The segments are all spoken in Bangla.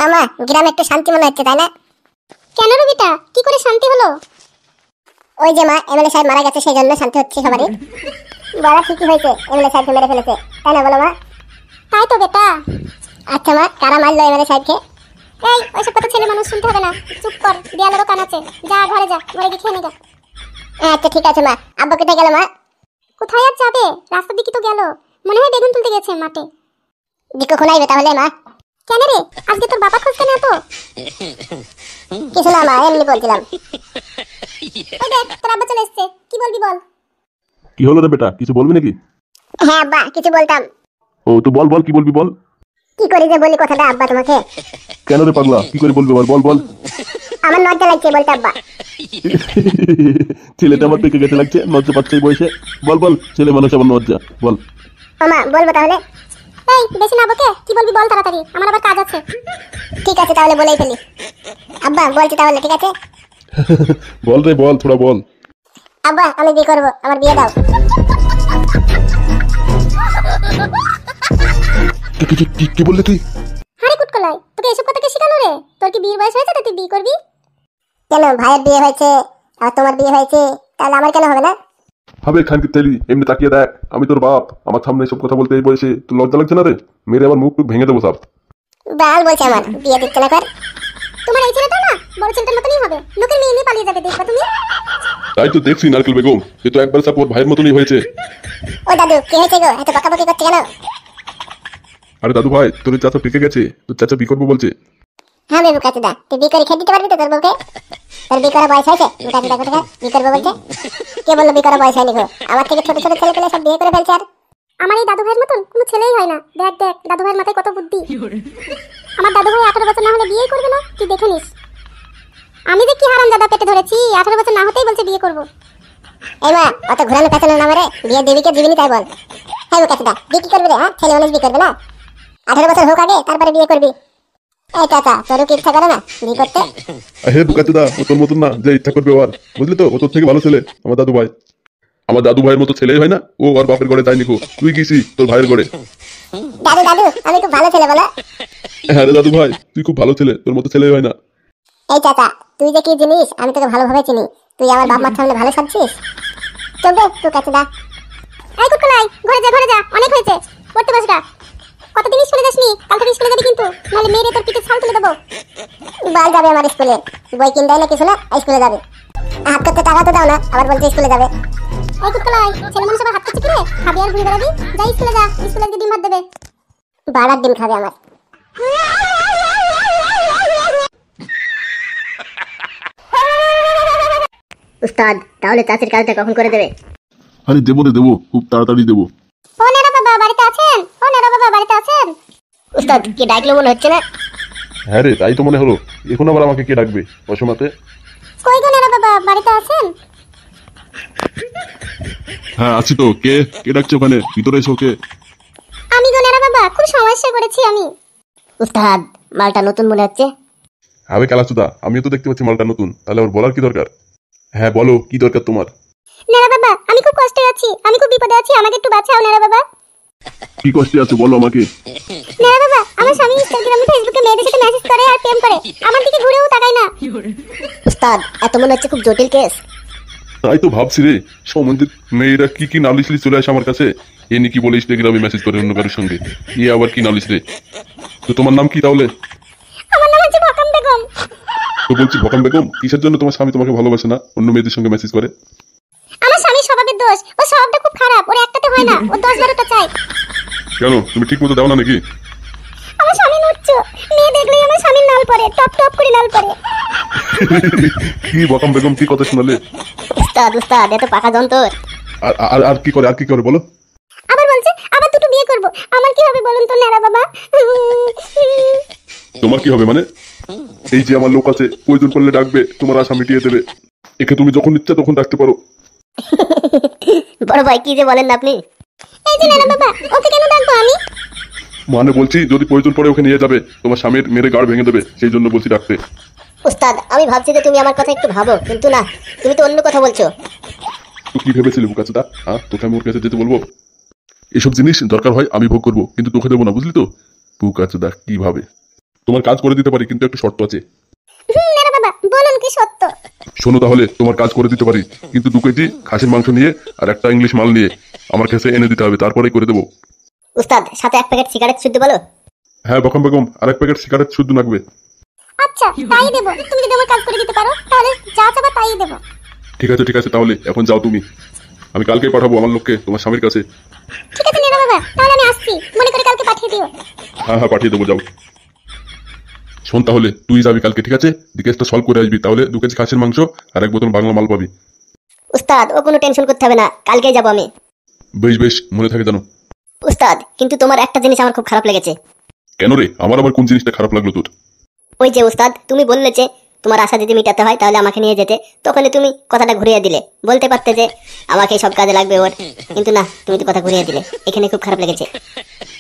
মামা গ্রামে একটু শান্তি মনে হচ্ছে তাই না? কেন রবিটা, কি করে শান্তি হলো? ওই যে মা এমএলএ সাহেব মারা গেছে সেই জন্য শান্তি হচ্ছে সবারই। বলা ঠিকই হয়েছে, এমএলএ সাহেবকে মেরে ফেলেছে তাই না বলো মা? তাই তো বেটা। আচ্ছা মা, কারা মারলো এমএলএ সাহেবকে? এই ওইসব কথা ছেলে মানুষ শুনতে হবে না, চুপ কর, দেয়ালেরও কান আছে। যা ঘরে যা, ঘরে গিয়ে খেয়ে নে গা। আচ্ছা ঠিক আছে মা। আব্বু কোথায় গেল মা? কোথায় আর যাবে, রাস্তার দিকে তো গেল, মনে হয় বেগুন তুলতে গেছে মাঠে। দিকু খোনাইবে তাহলে মা? কেন রে, আজকে তোর বাবা খোঁজ কেন এত? কিছু না মা, এমনি বলছিলাম। ওই দেখ তোর আব্বা চলে এসছে, কি বলবি বল। কি হলো রে বেটা, কিছু বলবি নাকি? হ্যাঁ আব্বা কিছু বলতাম। ও তো বল বল, কি বলবি বল। কি করে যে বলি কথাটা আব্বা তোমাকে? কেন রে পাগলা, কি করে বলবি বল বল বল। আমার লজ্জা লাগছে বলতে আব্বা। ছেলেটা আমার পেকে গেছে লাগছে, লজ্জা পাচ্ছে এই বয়সে। বল বল, ছেলে মানুষ আবার লজ্জা, বল। মামা বলবো তাহলে? এই বেশি না বকে, কি বলবি বল তাড়াতাড়ি, আমার আবার কাজ আছে। ঠিক আছে তাহলে বলেই ফেলি। আব্বা বলছি তাহলে, ঠিক আছে? বল রে বল, থোড়া বল। আব্বা আমি বিয়ে করবো, আমার বিয়ে দাও। কি বললি তুই? হারে কুটকলাই, তোকে এসব কথা কে শিখালো রে? তোর কি বিয়ের বয়স হয়েছে তো তুই বিয়ে করবি? কেন, ভাইয়ের বিয়ে হয়েছে আর তোমার বিয়ে হয়েছে, তাহলে আমার কেন হবে না? হবে খানকি তেলি, এমনি তাকিয়ে দেখ, আমি তোর বাপ, আমার সামনে সব কথা বলতে এই বয়সে তোর লজ্জা লাগছে না রে? মেরে আমার মুখ টুক ভেঙে দেবো সব। বাল বলছে আমার বিয়ে দিচ্ছে না কর। তোমার এই ছেলেটা না বড় ছেলেটার মতনই হবে, লোকের মেয়ে নিয়ে পালিয়ে যাবে, দেখবা তুমি। তাই তো দেখছি নারকেল বেগম, এ তো একবার সাপোর্ট ভাইয়ের মতনই হয়েছে। ও দাদু কি হয়েছে গো, এত বকাবকি করছে কেন? আরে দাদু ভাই, তোর চাচা পেকে গেছে, তোর চাচা বিয়ে করবো বলছে। হ্যাঁ বেবু কাচুদা, তুই বিয়ে করে খেয়ে দিতে পারবি তো তোর বউকে? তোর বিয়ে করা বয়স হয়েছে? কাচুদা কোথায় বিয়ে করবো বলছে? কে বললো বিয়ে করা বয়স হয়নি গো? আমার থেকে ছোট ছোট ছেলে পেলে সব বিয়ে করে ফেলছে। আর আমার এই দাদু ভাইয়ের মতন কোনো ছেলেই হয় না। দেখ দেখ দাদু ভাইয়ের মাথায় কত বুদ্ধি। আমার দাদু ভাই 18 বছর না হলে বিয়েই করবে না, তুই দেখে নিস। আমি যে কি হারাম দাদা পেটে ধরেছি, 18 বছর না হতেই বলছে বিয়ে করবো। এই মা অত ঘোরানো পেছানো না মারে, বিয়ে দেবীকে দিবিনি তাই বল। হ্যাঁ গো কাচুদা, বিয়ে কি করবে রে? হ্যাঁ ছেলে মানুষ বিয়ে করবে না? 18 বছর হোক আগে তারপরে বিয়ে করবি। এই চাচা তোরও কি ইচ্ছা করে না বিয়ে করতে? হে বুকাচুদা, ও তোর মতন না যে ইচ্ছা করবে ওর, বুঝলি তো? ও তোর থেকে ভালো ছেলে আমার দাদু ভাই। আমার দাদু ভাইয়ের মতো ছেলেই হয় না, ও আর বাপের ঘরে যায়নি গো, তুই গেছি তোর ভাইয়ের ঘরে। দাদু দাদু আমি খুব ভালো ছেলে বলো। হ্যাঁ রে দাদু ভাই, তুই খুব ভালো ছেলে, তোর মতো ছেলেই হয় না। এই চাচা তুই যে কি জিনিস আমি তোকে ভালোভাবে চিনি, তুই আমার বাপ মার সামনে ভালো সাজছিস। চল দে তুই কাচুদা। এই কুটকলাই, ঘরে যা ঘরে যা, অনেক হয়েছে, পড়তে বস গা। কতদিন স্কুলে যাসনি? কাল থেকে স্কুলে যাবি কিন্তু, নাহলে মেরে তোর পিঠে ছাল তুলে দেবো। বাল যাবে আমার স্কুলে, বই কিন দেয় না কিছু না, স্কুলে যাবে। হাত করতে টাকা তো দাও না, আবার বলছে স্কুলে যাবে। এই কুটকলাই, ছেলে মানুষ আবার হাত করছে কি রে? খাবি আর ঘুরে বেড়াবি? যাই স্কুলে যা, স্কুলে গিয়ে ডিম ভাত দেবে। বাড়ার ডিম খাবে আমার। উস্তাদ তাহলে চাচির কাজটা কখন করে দেবে? আরে দেবো রে দেবো, খুব তাড়াতাড়ি দেবো। ও নেরা বাবা বাড়িতে আছেন? ও নেরা বাবা বাড়িতে আছেন? উস্তাদ কি ডাকলো মনে হচ্ছে না? হ্যাঁ রে, তাই তো মনে হলো। এখন আবার আমাকে কে ডাকবে অসময়তে? কই গো নেরা বাবা বাড়িতে আছেন? হ্যাঁ আছি তো। কে কে ডাকছে ওখানে? ভিতরে এসো। কে? আমি গো নেরা বাবা, খুব সমস্যায় পড়েছি আমি। উস্তাদ মালটা নতুন মনে হচ্ছে। আবে কালাচুদা, আমিও তো দেখতে পাচ্ছি মালটা নতুন, তাহলে আমার বলার কি দরকার? হ্যাঁ বলো, কি দরকার তোমার? নেরা বাবা আমি খুব কষ্টে আছি, আমি খুব বিপদে আছি, আমাকে একটু বাঁচাও নেরা বাবা। কি কষ্টে আছে বলো আমাকে। নেরা বাবা আমার স্বামী ইনস্টাগ্রামে ফেসবুকে মেয়েদের সাথে মেসেজ করে আর প্রেম করে, আমার দিকে ঘুরেও তাকায় না। উস্তাদ এত মনে হচ্ছে খুব জটিল কেস। তাই তো ভাবছি রে, সম্বন্ধে মেয়েরা কি কি নালিশ চলে আসে আমার কাছে। এ নাকি বলে ইনস্টাগ্রামে মেসেজ করে অন্য কারোর সঙ্গে, এ আবার কি নালিশ রে? তো তোমার নাম কি তাহলে? আমার নাম হচ্ছে ভকাম বেগম। তো বলছি ভকাম বেগম, কিসের জন্য তোমার স্বামী তোমাকে ভালোবাসে না, অন্য মেয়েদের সঙ্গে মেসেজ করে? আমার স্বামীর স্বভাবের দোষ, ও স্বভাবটা খুব খারাপ, ওর একটাতে হয় না, ও 10-12টা চাই। কেন, তুমি ঠিক মতো দাও না নাকি? আমার স্বামী নুচ্ছ, মেয়ে দেখলেই আমার স্বামীর নাল পড়ে, টপ টপ করে নাল পড়ে। কি ভকাম বেগম, কি কথা শোনালে? উস্তাদ উস্তাদ এত পাকা যন্তর। আর আর আর কি করে, আর কি করে বলো? আবার বলছে আবার দুটো বিয়ে করব, আমার কি হবে বলুন তো নেরা বাবা? তোমার কি হবে মানে? এই যে আমার লোক আছে, প্রয়োজন করলে ডাকবে, তোমার আশা মিটিয়ে দেবে। একে তুমি যখন ইচ্ছা তখন ডাকতে পারো। বড় ভাই কি যে বলেন না আপনি? এই যে নেরা বাবা, ওকে কেন ডাকবো আমি? মানে বলছি যদি প্রয়োজন পড়ে ওকে নিয়ে যাবে, তোমার স্বামীর মেরে গাড় ভেঙে দেবে, সেই জন্য বলছি ডাকতে। উস্তাদ আমি ভাবছি যে তুমি আমার কথা একটু ভাবো, কিন্তু না, তুমি তো অন্য কথা বলছো। তো কি ভেবেছিলি বুকাচুদা? হ্যাঁ, তোকে আমি ওর কাছে যেতে বলবো? এসব জিনিস দরকার হয় আমি ভোগ করবো, কিন্তু তোকে দেবো না, বুঝলি তো? বুকাচুদা কি ভাবে? তোমার কাজ করে দিতে পারি, কিন্তু একটু শর্ত আছে। মেরা বাবা বলুন কি সত্য? শোনো তাহলে, তোমার কাজ করে দিতে পারি, কিন্তু 2 কেজি খাসির মাংস নিয়ে আর একটা ইংলিশ মাল নিয়ে আমার কাছে এনে দিতে হবে, তারপরেই করে দেবো। উস্তাদ সাথে 1 প্যাকেট সিগারেট শুদ্ধ বলো। হ্যাঁ বকম বেগম, আরেক প্যাকেট সিগারেট শুদ্ধ লাগবে। আচ্ছা তাই দেবো, তুমি যদি আমার কাজ করে দিতে পারো তাহলে যা চাবা তাই দেবো। ঠিক আছে তাহলে এখন যাও তুমি, আমি কালকেই পাঠাবো আমার লোককে তোমার স্বামীর কাছে। ঠিক আছে মেরা বাবা, তাহলে আমি আসছি, মনে করে কালকে পাঠিয়ে দিও। হ্যাঁ পাঠিয়ে দেবো, যাও। শোন তাহলে, তুই যাবি কালকে, ঠিক আছে? কেসটা সলভ করে আসবি, তাহলে 2 কেজি খাসির মাংস আর 1 বোতল বাংলা মাল পাবি। উস্তাদ ও কোনো টেনশন করতে হবে না, কালকেই যাবো আমি। বেশ মনে থাকে জানো। উস্তাদ কিন্তু তোমার একটা জিনিস আমার খুব খারাপ লেগেছে। কেন রে, আমার আবার কোন জিনিসটা খারাপ লাগলো তোর? ওই যে উস্তাদ, তুমি বললে যে তোমার আশা যদি মিটাতে হয় তাহলে আমাকে নিয়ে যেতে, তখনই তুমি কথাটা ঘুরিয়ে দিলে। বলতে পারতে যে আমাকে সব কাজে লাগবে ওর, কিন্তু না, তুমি তো কথা ঘুরিয়ে দিলে। এখানে খুব খারাপ লেগেছে।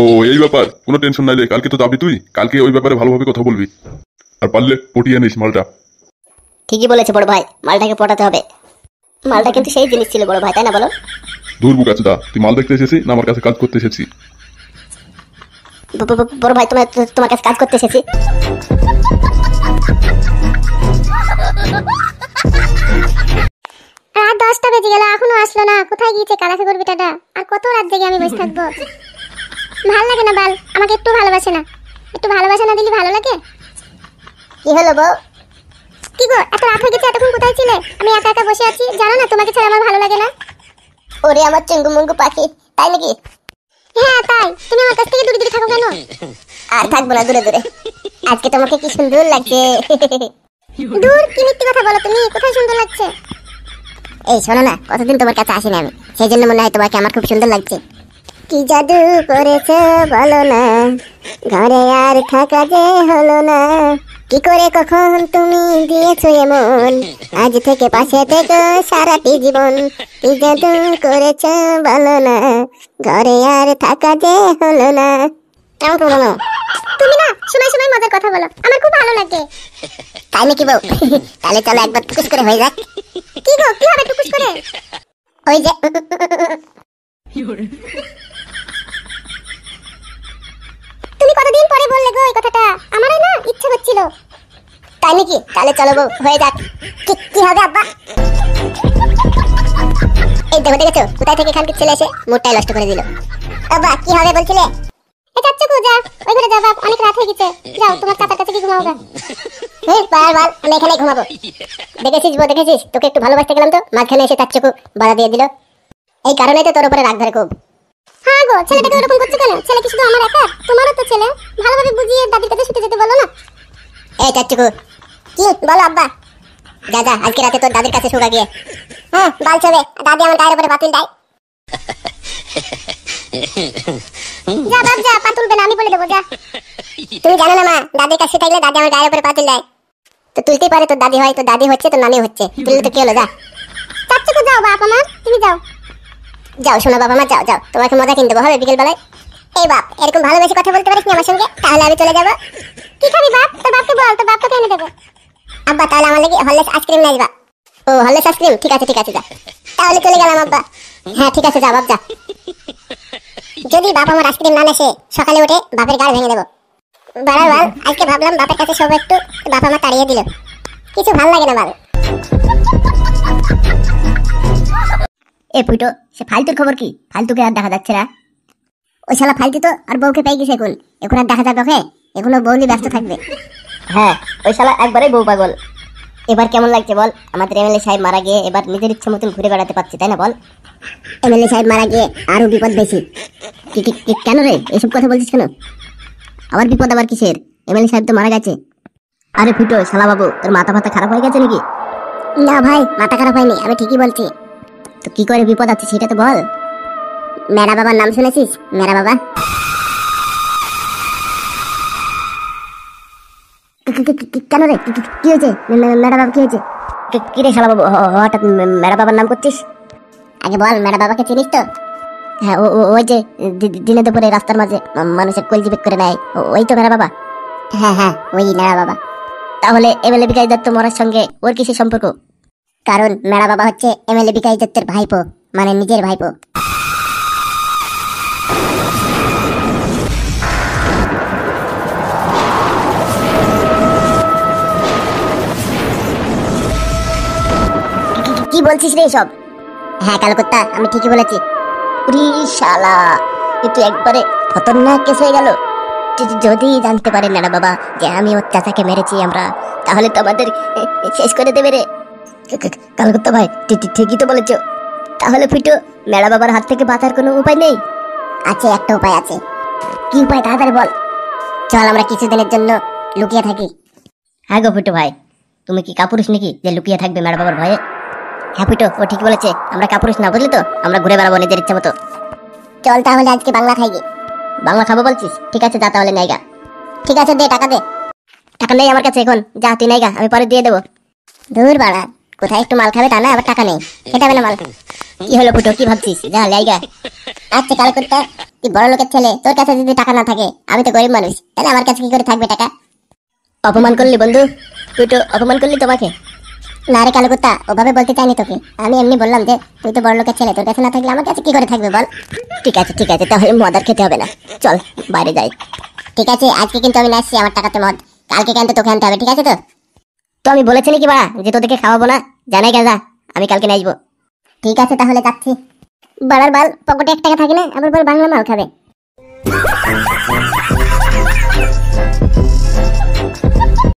ও এই ব্যাপার, কোনো টেনশন নাই রে, কালকে তো যাবি তুই, কালকে ওই ব্যাপারে ভালোভাবে কথা বলবি, আর পারলে পটিয়ে নিস মালটা। ঠিকই বলেছে বড় ভাই, মালটাকে পটাতে হবে। মালটা কিন্তু সেই জিনিস ছিল বড় ভাই, তাই না বলো? দূর বুক আছে দা, তুই মাল দেখতে এসেছি না আমার কাছে কাজ করতে এসেছি? বড় ভাই তোমার কাছে কাজ করতে এসেছি। রাত 10টা বেজে গেল, এখনো আসলো না। কোথায় গিয়েছে কালাফে করবি টাটা? আর কত রাত জেগে আমি বসে থাকবো? ভাল লাগে না বাল, আমাকে একটু ভালোবাসে না। একটু ভালোবাসা না দিলে ভালো লাগে? কি হলো বউ? কি গো, এত রাত হয়ে গেছে, এতক্ষণ কোথায় ছিলে? আমি একা একা বসে আছি, জানো না তোমাকে ছাড়া আমার ভালো লাগে না। ওরে আমার চেঙ্গু মুঙ্গু পাখি, তাই নাকি? হ্যাঁ তাই। তুমি আমার কাছ থেকে দূরে দূরে থাকো কেন? আর থাকবো না দূরে দূরে, আজকে তোমাকে কি সুন্দর লাগছে। দূর, কি মিথ্যে কথা বলো তুমি, কোথায় সুন্দর লাগছে? এই শোনো না, কতদিন তোমার কাছে আসিনি আমি, সেই জন্য মনে হয় তোমাকে আমার খুব সুন্দর লাগছে। কি জাদু করেছে বলো না, ঘরে আর থাকা যে হলো না। কি করে কখন তুমি দিয়েছো এমন, আজ থেকে পাশে থেকে সারাটি জীবন। কি জাদু করেছে বলো না, ঘরে আর থাকা যে হলো না। কেমন করবো না? তুমি না সময় সময় মজার কথা বলো, আমার খুব ভালো লাগে। তাই নাকি বউ? তাহলে চলো একবার টুকুস করে হয়ে যাক। কি গো, কি হবে টুকুস করে? ওই যে তুমি কতদিন পরে বললে গো এই কথাটা, আমারও না ইচ্ছে হচ্ছিল। তাই নাকি? তাহলে চলো বউ হয়ে যাক। কি হবে আব্বা? এই দেখো কোথায় থেকে এখানকে ছেলে এসে মুডটাই নষ্ট করে দিল। আব্বা কি হবে বলছিলে? এ চাচ্চু যা, ওই ঘরে যা বাপ, অনেক রাত হয়ে গেছে। যাও তোমার চাচার কাছে কি ঘুমাও গা। বাল আমি এখানে ঘুমাবো। দেখেছিস বউ, দেখেছিস তোকে একটু ভালোবাসতে গেলাম তো মাঝখানে এসে তার চোখু বাধা দিয়ে দিল। এই কারণেই তো তোর উপরে রাগ ধরে খুব। হ্যাঁ গো, ছেলেটাকে ওরকম করছো কেন? ছেলে কি শুধু আমার একা? তোমারও তো ছেলে, ভালোভাবে বুঝিয়ে দাদির কাছে শুতে যেতে বলো না। এই চাচ্চুকু, কি বলো আব্বা? যা আজকে রাতে তোর দাদির কাছে শুকা গিয়ে। হ্যাঁ বাল ছবে, দাদি আমার গায়ের উপরে বাতিল দেয়। যা বাপ যা, পা তুলবে না, আমি বলে দেবো যা। তুমি জানো না মা, দাদির কাছে থাকলে দাদি আমার গায়ের উপরে পাতিল দেয়। তো তুলতেই পারে, তোর দাদি হয়, তোর দাদি হচ্ছে, তোর নানি হচ্ছে, তুললে তো কি হলো? যা চাচ্চুকু যাও বাপ আমার, তুমি যাও। যাও শোনো বাবা মা, যাও তোমাকে মজা কিনতে হবে বিকেল বেলায়। এই বাপ, এরকম ভালোবেসে কথা বলতে পারিস না আমার সঙ্গে? তাহলে আমি চলে যাবো। কি খাবি বাপ? তোর বাপকে বল, তোর বাপকে এনে দেবে। আব্বা তাহলে আমার লাগি হরলিক্স আইসক্রিম নিয়ে আসবা। ও হরলিক্স আইসক্রিম, ঠিক আছে যা। তাহলে চলে গেলাম আব্বা। হ্যাঁ ঠিক আছে, যা বাপ যা। যদি বাপ আমার আইসক্রিম না নেশে, সকালে উঠে বাপের গাড় ভেঙে দেবো। বাড়ার বাল, আজকে ভাবলাম বাপের কাছে সব একটু, বাপ আমার তাড়িয়ে দিল, কিছু ভাল লাগে না বাল। এ ফুটো, সে ফালতুর খবর কি? ফালতুকে আর দেখা যাচ্ছে না। ওই শালা ফালতু তো আর বউকে পেয়ে গেছে, এখন আর দেখা যাবে ওকে, এগুলো বউ নিয়ে ব্যস্ত থাকবে। হ্যাঁ ওই শালা একবারে বউ পাগল। এবার কেমন লাগছে বল? আমাদের এমএলএ সাহেব মারা গিয়ে এবার নিজের ইচ্ছে মতন ঘুরে বেড়াতে পারছি, তাই না বল? এমএলএ সাহেব মারা গিয়ে আরো বিপদ বেশি। কেন রে এসব কথা বলছিস কেন? আবার বিপদ আবার কিসের? এমএলএ সাহেব তো মারা গেছে। আরে ফুটো শালা বাবু, তোর মাথা খারাপ হয়ে গেছে নাকি? না ভাই, মাথা খারাপ হয়নি, আমি ঠিকই বলছি। তো কি করে বিপদ আছে সেটা তো বল। মেরা বাবার নাম শুনেছিস? মেরা বাবা। কেন রে, কি হয়েছে? মেরা বাবা কি হয়েছে? কি রে শালা বাবু, হঠাৎ মেরা বাবার নাম করছিস? আগে বল, মেরা বাবাকে চিনিস তো? হ্যাঁ ওই যে দিনে দুপুরে রাস্তার মাঝে মানুষের কলজি বেক করে নেয়, ওই তো মেরা বাবা। হ্যাঁ ওই মেরা বাবা। তাহলে এমএলএ বিকাশ দত্ত মরার সঙ্গে ওর কিসের সম্পর্ক? কারণ মেরা বাবা হচ্ছে এমএলএ বিকাশ দত্তের ভাইপো, মানে নিজের ভাইপো। বলছিস রে সব? হ্যাঁ কালকুত্তা, আমি ঠিকই বলেছি। উরি শালা, এ তো একবারে খতরনাক কেস হয়ে গেল। যদি জানতে পারে না বাবা যে আমি ওর চাচাকে মেরেছি আমরা, তাহলে তো আমাদের শেষ করে দেবে রে। কালকুত্তা ভাই ঠিকই তো বলেছ। তাহলে ফুটো, মেলা বাবার হাত থেকে বাঁচার কোনো উপায় নেই? আছে, একটা উপায় আছে। কি উপায় তাড়াতাড়ি বল। চল আমরা কিছুদিনের জন্য লুকিয়ে থাকি। হ্যাঁ গো ফুটো ভাই, তুমি কি কাপুরুষ নাকি যে লুকিয়ে থাকবে মেলা বাবার ভয়ে? হ্যাঁ ফুটো, ও ঠিক বলেছে, আমরা কাপুরুষ না, বুঝলি তো? আমরা ঘুরে বেড়াবো নিজের ইচ্ছা মতো। চল তাহলে আজকে বাংলা খাই গে। বাংলা খাবো বলছিস? ঠিক আছে, যা তাহলে নাইগা। ঠিক আছে, দে টাকা দে। টাকা নেই আমার কাছে এখন, যা তুই নাইগা, আমি পরে দিয়ে দেবো। দূর বাড়া, কোথায় একটু মাল খাবে তা না, আবার টাকা নেই, খেতে হবে না মাল। কি হলো ফুটো, কি ভাবছিস? যা লাইগা। আচ্ছা কালকুত্তা, তুই বড় লোকের ছেলে, তোর কাছে যদি টাকা না থাকে, আমি তো গরিব মানুষ, তাহলে আমার কাছে কি করে থাকবে টাকা? অপমান করলি বন্ধু, ফুটো অপমান করলি তোমাকে। না রে কালকুত্তা, ওভাবে বলতে চাইনি তোকে, আমি এমনি বললাম যে তুই তো বড় লোকের ছেলে, তোর কাছে না থাকলে আমার কাছে কি করে থাকবে বল? ঠিক আছে তাহলে মদ আর খেতে হবে না, চল বাইরে যাই। ঠিক আছে, আজকে কিন্তু আমি নাচছি আমার টাকাতে মদ, কালকে কিন্তু তোকে আনতে হবে, ঠিক আছে তো? তো আমি বলেছি নাকি বাড়া যে তোদেরকে খাওয়াবো না? জানাই গেল, আমি কালকে নিয়ে আসবো। ঠিক আছে তাহলে যাচ্ছি। বাড়ার বাল, পকেটে 1 টাকা থাকে না, আবার বাংলা মাল খাবে।